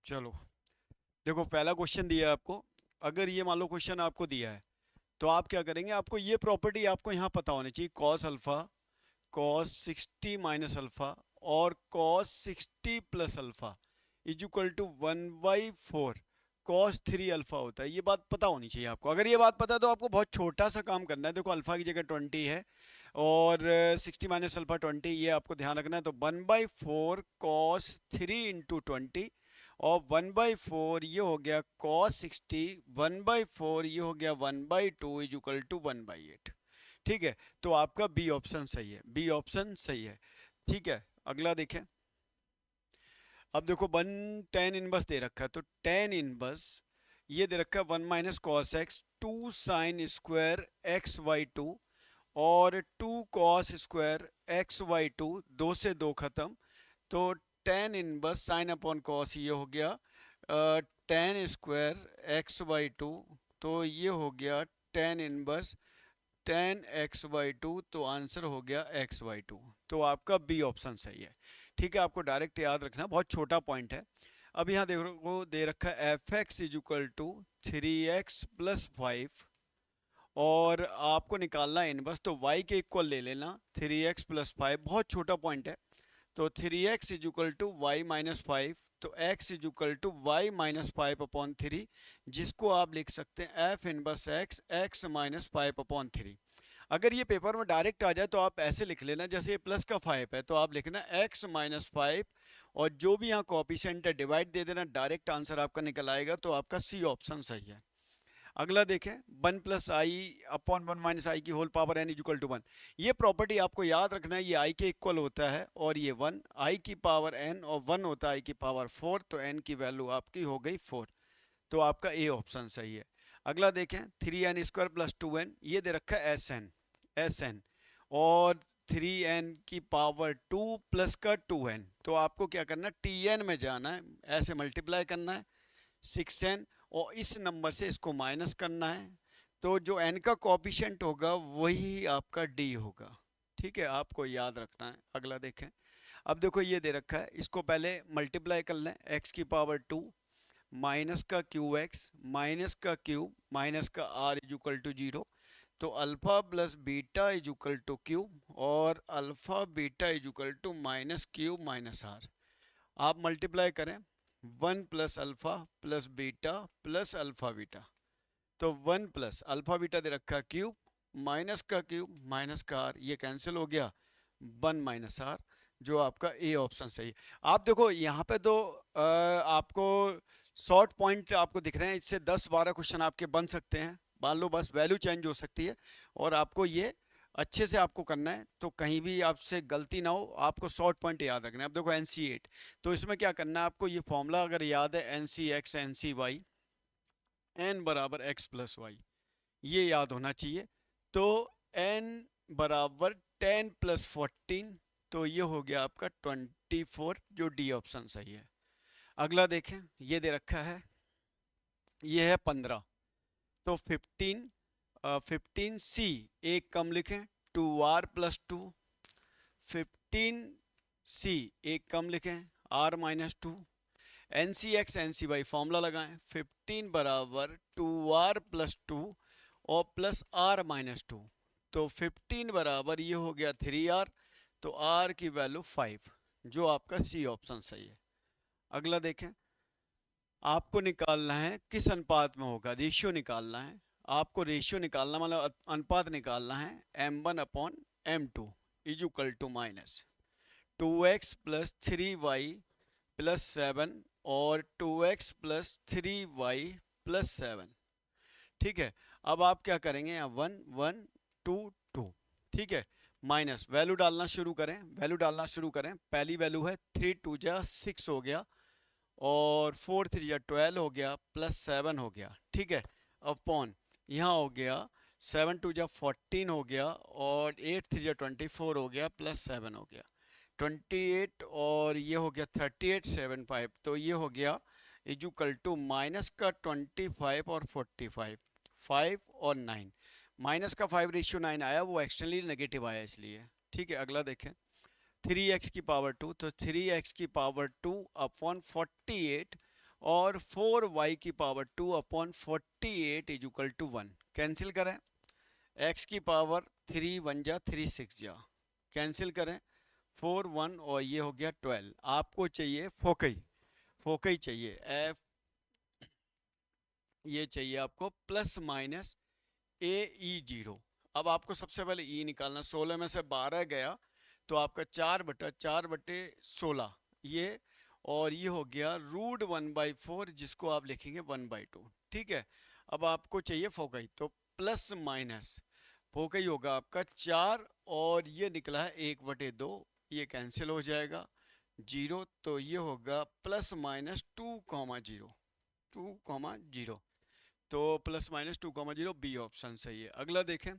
चलो, देखो पहला क्वेश्चन दिया है आपको। अगर ये मान लो क्वेश्चन आपको दिया है तो आप क्या करेंगे, आपको ये प्रॉपर्टी आपको यहाँ पता होनी चाहिए, cos alpha, cos 60 minus alpha और cos 60 plus alpha is equal to 1/4 cos 3 alpha होता है। ये बात पता होनी चाहिए आपको। अगर ये बात पता है तो आपको बहुत छोटा सा काम करना है। देखो अल्फा की जगह 20 है और 60 माइनस अल्फा 20, ये आपको ध्यान रखना है। तो 1/4 कॉस 3 × 20 और 1/4 ये हो गया कॉस 60, 1/4 ये हो गया 1/2 इज इक्वल टू 1/8। ठीक है, तो आपका बी ऑप्शन सही है, बी ऑप्शन सही है। ठीक है, अगला देखें। अब देखो वन टेन इनवर्स दे रखा है, तो टेन इनवर्स ये दे रखा है 1 - cos x 2 sine square XY2 और 2 कॉस स्क्वायर XY2, दो से दो खत्म। तो tan inverse sine upon cos ये हो गया टेन स्क्वायर XY2, तो ये हो गया टेन इनवर्स टेन XY2, तो आंसर हो गया XY2। तो आपका बी ऑप्शन सही है। ठीक है, आपको डायरेक्ट याद रखना, बहुत छोटा पॉइंट है। अब यहाँ देखो दे रखा है F X is equal to 3x + 5 और आपको निकालना है इनवर्स, तो y के इक्वल ले लेना 3x + 5, बहुत छोटा पॉइंट है। तो 3x is equal to Y minus 5, तो x is equal to Y minus 5/3, जिसको आप लिख सकते हैं एफ इनवर्स x x - 5/3। अगर ये पेपर में डायरेक्ट आ जाए तो आप ऐसे लिख लेना, जैसे ये प्लस का 5 है तो आप लिखना x - 5 और जो भी यहाँ कोएफिशिएंट है डिवाइड दे देना, डायरेक्ट आंसर आपका निकल आएगा। तो आपका सी ऑप्शन सही है। अगला देखें, 1 + i/(1 - i) की होल पावर n = 1। ये प्रॉपर्टी आपको याद रखना है, ये i के इक्वल होता है और ये 1 i की पावर n और 1 होता है i की पावर 4, तो n की वैल्यू आपकी हो गई 4। तो आपका ए ऑप्शन सही है। अगला देखें, 3n² + 2n ये दे रखा है एस एन और 3n की पावर 2 प्लस का 2n, तो आपको क्या करना है, tn में जाना है, ऐसे मल्टीप्लाई करना है 6n और इस नंबर से इसको माइनस करना है। तो जो n का कोएफिशिएंट होगा वही आपका d होगा। ठीक है, आपको याद रखना है। अगला देखें। अब देखो ये दे रखा है, इसको पहले मल्टीप्लाई कर लें, x की पावर 2 माइनस का क्यू एक्स माइनस का क्यूब माइनस का r इज इक्वल टू 0। तो alpha plus beta is equal to cube और alpha beta is equal to minus cube minus r. आप मल्टीप्लाई करें 1 + alpha plus beta plus alpha beta, तो 1 + alpha beta दे रखा cube cube minus का r, ये cancel हो गया 1 - आर, जो आपका ए ऑप्शन सही है। आप देखो यहाँ पे तो आपको शॉर्ट पॉइंट आपको दिख रहे हैं, इससे 10-12 क्वेश्चन आपके बन सकते हैं। मान लो बस वैल्यू चेंज हो सकती है और आपको ये अच्छे से आपको करना है, तो कहीं भी आपसे गलती ना हो, आपको शॉर्ट पॉइंट याद रखना है। अब देखो NC8, तो इसमें क्या करना है आपको, ये फॉर्मूला अगर याद है NC(x NC(y) n बराबर x + y, ये याद होना चाहिए। तो n बराबर 10 + 14, तो ये हो गया आपका 24, जो डी ऑप्शन सही है। अगला देखें, ये दे रखा है, ये है 15, तो 15C एक कम लिखें 2r + 2, 15C एक कम लिखें r - 2, NC(x NC(y) फॉर्मूला लगाएं, 15 बराबर 2r + 2 और प्लस r - 2, तो 15 बराबर ये हो गया 3r, तो r की वैल्यू 5, जो आपका सी ऑप्शन सही है। अगला देखें, आपको निकालना है किस अनुपात में होगा, रेशियो निकालना है। आपको रेशियो निकालना मतलब अनुपात निकालना है, m1/m2 is equal to minus 2x + 3y + 7 और 2x + 3y + 7। ठीक है, अब आप क्या करेंगे, यहाँ 1 1 2 2, ठीक है, माइनस वैल्यू डालना शुरू करें, वैल्यू डालना शुरू करें। पहली वैल्यू है 3 2 जा 6 हो गया और 4 3 जा 12 हो गया प्लस 7 हो गया। ठीक है, अपॉन यहाँ हो गया 7 2 जा 14 हो गया और 8 3 जा 24 हो गया प्लस 7 हो गया 28 और ये हो गया 38 7 5, तो ये हो गया इज इक्वल टू माइनस का 25 और 45, 5 और 9, माइनस का 5 रेशियो 9 आया, वो एक्सटर्नली नेगेटिव आया इसलिए। ठीक है, अगला देखें, 3x की पावर 2, तो 3x की पावर 2 अपॉन 48 और 4y की power 2 upon 48 is equal to 1। Cancel करें, x की पावर 3 1 जा 3 6 जा, कैंसिल करें 4 1 और ये हो गया 12। आपको चाहिए फोकई, फोकई चाहिए f, ये चाहिए आपको प्लस माइनस AE0। अब आपको सबसे पहले E निकालना, 16 में से 12 गया तो आपका 4/4/16 ये, और ये हो गया √1/4 जिसको आप लिखेंगे 1/2। ठीक है, अब आपको चाहिए फोकई, तो प्लस माइनस फोकई होगा आपका 4 और ये निकला है 1/2, ये कैंसिल हो जाएगा 0, तो ये होगा प्लस माइनस 2,0, 2,0। तो प्लस माइनस 2,0 बी ऑप्शन सही है। अगला देखें,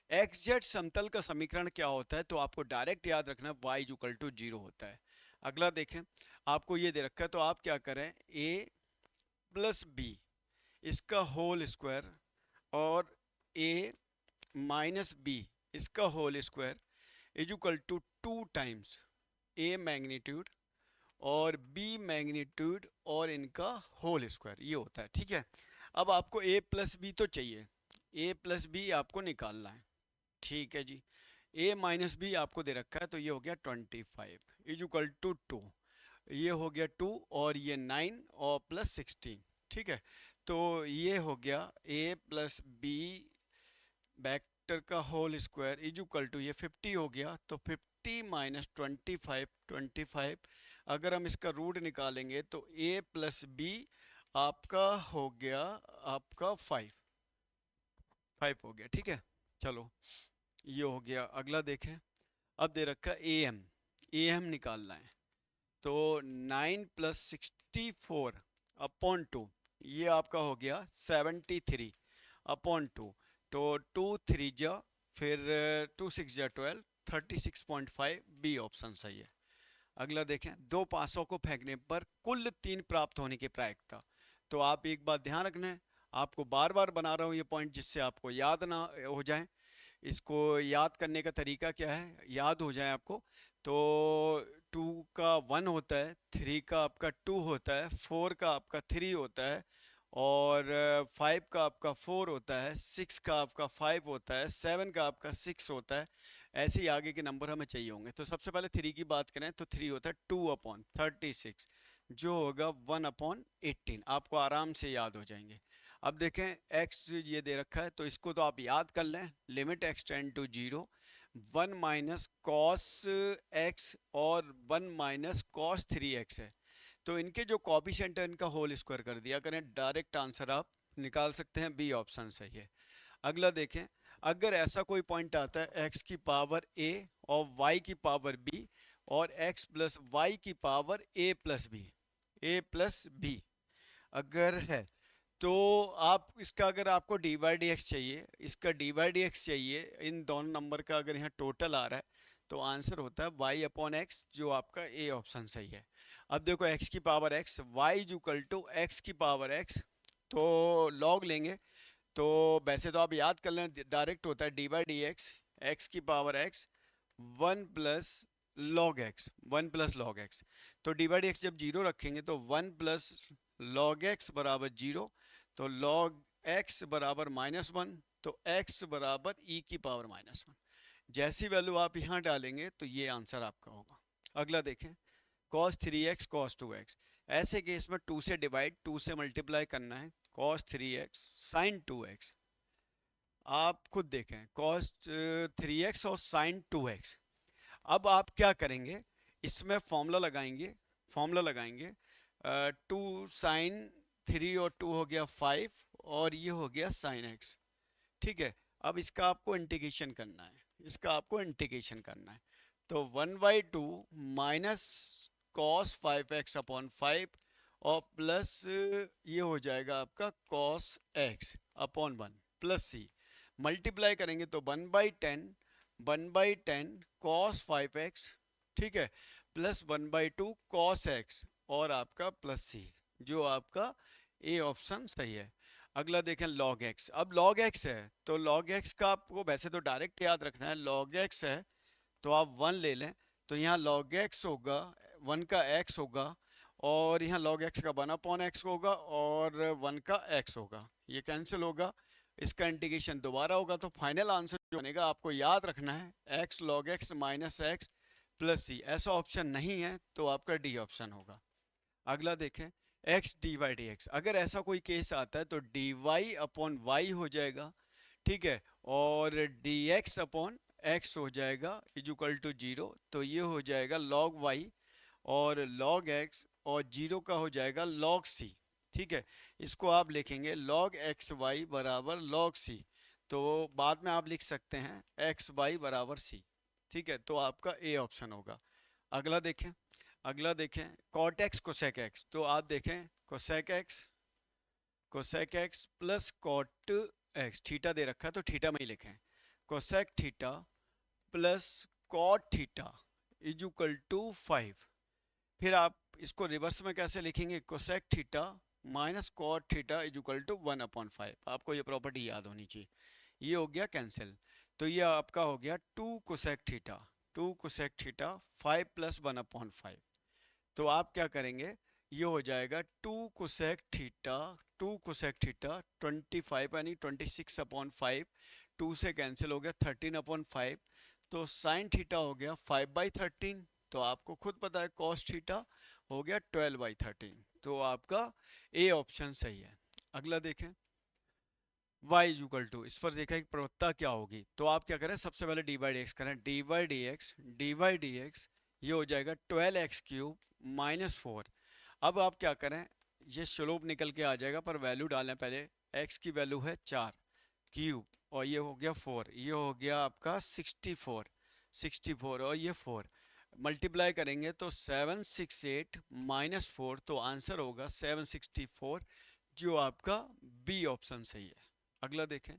एक्स जेड समतल का समीकरण क्या होता है, तो आपको डायरेक्ट याद रखना है y इक्वल टू 0 होता है। अगला देखें, आपको ये दे रखा है तो आप क्या करें, a प्लस बी इसका होल स्क्वायर और a माइनस बी इसका whole square is equal to 2 times a magnitude और b मैग्नीट्यूड और इनका होल स्क्वायर, ये होता है। ठीक है, अब आपको a प्लस बी तो चाहिए, a प्लस बी आपको निकालना है। ठीक है जी, a माइनस बी आपको दे रखा है तो ये हो गया 25 इज इक्वल टू 2, ये हो गया 2 और ये 9 और प्लस 16। ठीक है, तो ये हो गया a प्लस बी वेक्टर का whole square is equal to, ये 50 हो गया, तो 50 माइनस 25, 25 अगर हम इसका रूट निकालेंगे तो a प्लस बी आपका हो गया आपका 5 हो गया। ठीक है, चलो ये हो गया। अगला देखें, अब दे रखा ए एम निकालना है, तो 9 प्लस 64 अपॉन 2, ये आपका हो गया 73 अपॉन 2, तो 2 3 जा फिर 2 6 जा 12, 36.5 बी ऑप्शन सही है। अगला देखें, दो पासों को फेंकने पर कुल 3 प्राप्त होने की प्रायिकता। तो आप एक बात ध्यान रखना है, आपको बार बार बना रहा हूँ ये पॉइंट जिससे आपको याद ना हो जाए। इसको याद करने का तरीका क्या है, याद हो जाए आपको, तो 2 का 1 होता है, 3 का आपका 2 होता है, 4 का आपका 3 होता है, और 5 का आपका 4 होता है, 6 का आपका 5 होता है, 7 का आपका 6 होता है। ऐसे ही आगे के नंबर हमें चाहिए होंगे। तो सबसे पहले 3 की बात करें तो 3 होता है 2/36 जो होगा 1/18, आपको आराम से याद हो जाएंगे। अब देखें, x ये दे रखा है तो इसको तो आप याद कर लें, limit x tend to 0, 1 minus cos X और 1 माइनस कॉस 3x है, तो इनके जो कॉफिशिएंट है इनका होल स्क्वायर कर दिया करें, डायरेक्ट आंसर आप निकाल सकते हैं, बी ऑप्शन सही है। अगला देखें, अगर ऐसा कोई पॉइंट आता है x की पावर a और y की पावर b और x प्लस वाई की पावर a प्लस बी अगर है, तो आप इसका, अगर आपको डी बाई डी एक्स चाहिए, इसका डी बाई डी एक्स चाहिए, इन दोनों नंबर का अगर यहाँ टोटल आ रहा है तो आंसर होता है y अपॉन एक्स, जो आपका ए ऑप्शन सही है। अब देखो, x की power x, y is equal to X की पावर x, तो लॉग लेंगे, तो वैसे तो आप याद कर लें, डायरेक्ट होता है d by d x, x की power x 1 plus log x, 1 plus log x, तो डी बाई डी एक्स जब जीरो रखेंगे तो 1 प्लस लॉग एक्स बराबर 0, तो log x बराबर -1, तो x बराबर e की पावर -1। जैसी वैल्यू आप यहाँ डालेंगे तो ये आंसर आपका होगा। अगला देखें, cos 3x cos 2x, ऐसे केस में 2 से डिवाइड 2 से मल्टीप्लाई करना है, cos 3x sin 2x। आप खुद देखें, cos 3x और sin 2x। अब आप क्या करेंगे, इसमें फॉर्मूला लगाएंगे 2 साइन 3 और 2 हो गया 5 और ये हो गया साइन एक्स। ठीक है, अब इसका आपको इंटीग्रेशन करना है, तो 1/2 माइनस कॉस 5x अपॉन 5 और प्लस ये हो जाएगा आपका cos x upon 1 plus c, multiply करेंगे तो 1/10 कॉस 5x, ठीक है, प्लस 1/2 कॉस x और आपका प्लस c, जो आपका ए ऑप्शन सही है। अगला देखें log x, अब log x है तो log x का आपको वैसे तो डायरेक्ट याद रखना है, log x है तो आप 1 ले लें, तो यहाँ log x होगा 1 का x होगा और यहाँ log x का 1/x होगा और 1 का x होगा, ये कैंसिल होगा, इसका इंटीग्रेशन दोबारा होगा, तो फाइनल आंसर जो बनेगा आपको याद रखना है x log x minus x plus c. ऐसा ऑप्शन नहीं है तो आपका डी ऑप्शन होगा। अगला देखें, x dy dx, अगर ऐसा कोई केस आता है तो dy अपॉन y हो जाएगा, ठीक है, और dx अपॉन x हो जाएगा इक्वल टू 0, तो ये हो जाएगा log y और log x और 0 का हो जाएगा log c, ठीक है। इसको आप लिखेंगे log एक्स वाई बराबर log c, तो बाद में आप लिख सकते हैं एक्स वाई बराबर c, ठीक है, तो आपका ए ऑप्शन होगा। अगला देखें, अगला देखें cot x cosec x, तो आप देखें cosec x plus cot x, theta दे रखा है तो थीटा में ही लिखें, cosec थीटा प्लस cot थीटा इज इक्वल टू 5। फिर आप इसको रिवर्स में कैसे लिखेंगे, cosec theta minus cot theta is equal to 1/5। आपको ये प्रॉपर्टी याद होनी चाहिए। ये हो गया कैंसिल, तो ये आपका हो गया 2 cosec theta, 2 cosec theta 5 plus 1/5। तो आप क्या करेंगे, ये हो जाएगा 2 कोसेक थीटा, 2 कोसेक थीटा 25 यानी 26/5, 2 से कैंसिल हो गया 13/5, तो साइन थीटा हो गया 5/13, तो आपको खुद पता है कॉस थीटा हो गया 12/13, तो आपका ए ऑप्शन सही है। अगला देखें, y इज इक्वल टू, इस पर देखा कि प्रवृत्ता क्या होगी, तो आप क्या करें, सबसे पहले डी बाई डी एक्स करें, डी बाई डी एक्स ये हो जाएगा 12x क्यूब माइनस 4। अब आप क्या करें, ये स्लोप निकल के आ जाएगा पर वैल्यू डालें, पहले x की वैल्यू है 4 क्यूब और ये हो गया 4, ये हो गया आपका 64 और ये 4 मल्टीप्लाई करेंगे तो 768 माइनस 4, तो आंसर होगा 764, जो आपका बी ऑप्शन सही है। अगला देखें,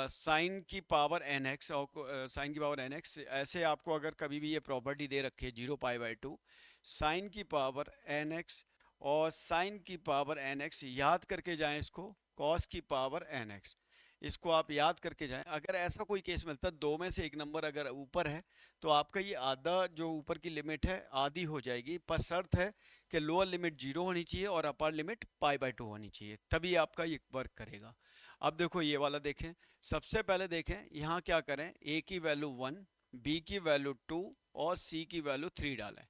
साइन की पावर एन एक्स और साइन की पावर एन एक्स, ऐसे आपको अगर कभी भी ये प्रॉपर्टी दे रखी है 0π/2, साइन की पावर एन एक्स और साइन की पावर एन एक्स याद करके जाएं इसको, कॉस की पावर एन एक्स, इसको आप याद करके जाएं। अगर ऐसा कोई केस मिलता है दो में से एक नंबर अगर ऊपर है तो आपका ये आधा जो ऊपर की लिमिट है आधी हो जाएगी, पर शर्त है कि लोअर लिमिट 0 होनी चाहिए और अपर लिमिट π/2 होनी चाहिए, तभी आपका ये वर्क करेगा। अब देखो ये वाला देखें, सबसे पहले देखें यहाँ क्या करें, a की वैल्यू 1, b की वैल्यू 2 और c की वैल्यू 3 डालें।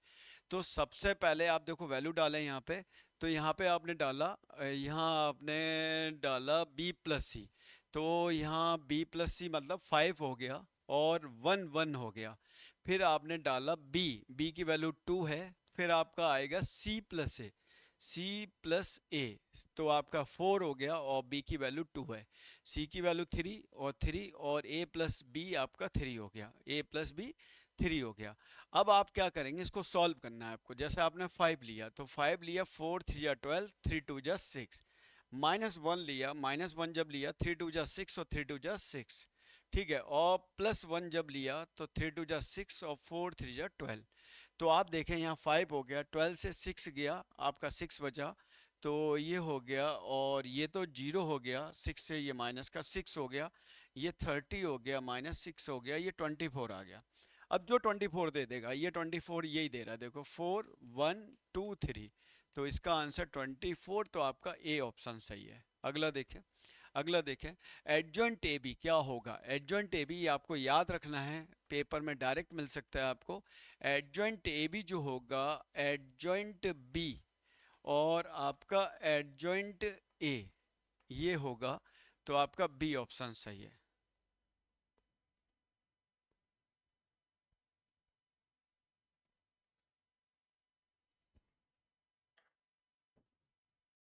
तो सबसे पहले आप देखो वैल्यू डालें यहाँ पे, तो यहाँ पे आपने डाला, यहाँ आपने डाला b प्लस सी, तो यहाँ b प्लस सी मतलब 5 हो गया और 1 1 हो गया। फिर आपने डाला b की वैल्यू 2 है, फिर आपका आएगा c प्लस ए, c प्लस ए, तो आपका 4 हो गया और b की वैल्यू 2 है, c की वैल्यू 3 और a प्लस बी आपका 3 हो गया, a प्लस बी 3 हो गया। अब आप क्या करेंगे, इसको सॉल्व करना है आपको, जैसे आपने 5 लिया तो 5 लिया, 4 3 जा 12, 3 2 जा 6, माइनस 1 लिया, माइनस 1 जब लिया 3 2 जा 6 और 3 2 जा 6, ठीक है, और प्लस 1 जब लिया तो 3 2 जा 6 और 4 3 जा 12, तो आप देखें यहाँ 5 हो गया, 12 से 6 गया आपका 6 बचा, तो ये हो गया और ये तो 0 हो गया, 6 से ये माइनस का 6 हो गया, ये 30 हो गया, माइनस 6 हो गया, ये 24 आ गया। अब जो 24 दे देगा, ये 24 यही दे रहा है, देखो 4 1 2 3, तो इसका आंसर 24, तो आपका ए ऑप्शन सही है। अगला देखें, अगला देखें, एडजॉइंट ए बी क्या होगा, एडजॉइंट ए बी आपको याद रखना है, पेपर में डायरेक्ट मिल सकता है आपको। एडजॉइंट ए बी जो होगा एडजॉइंट बी और आपका एडजॉइंट ए, ये होगा, तो आपका बी ऑप्शन सही है।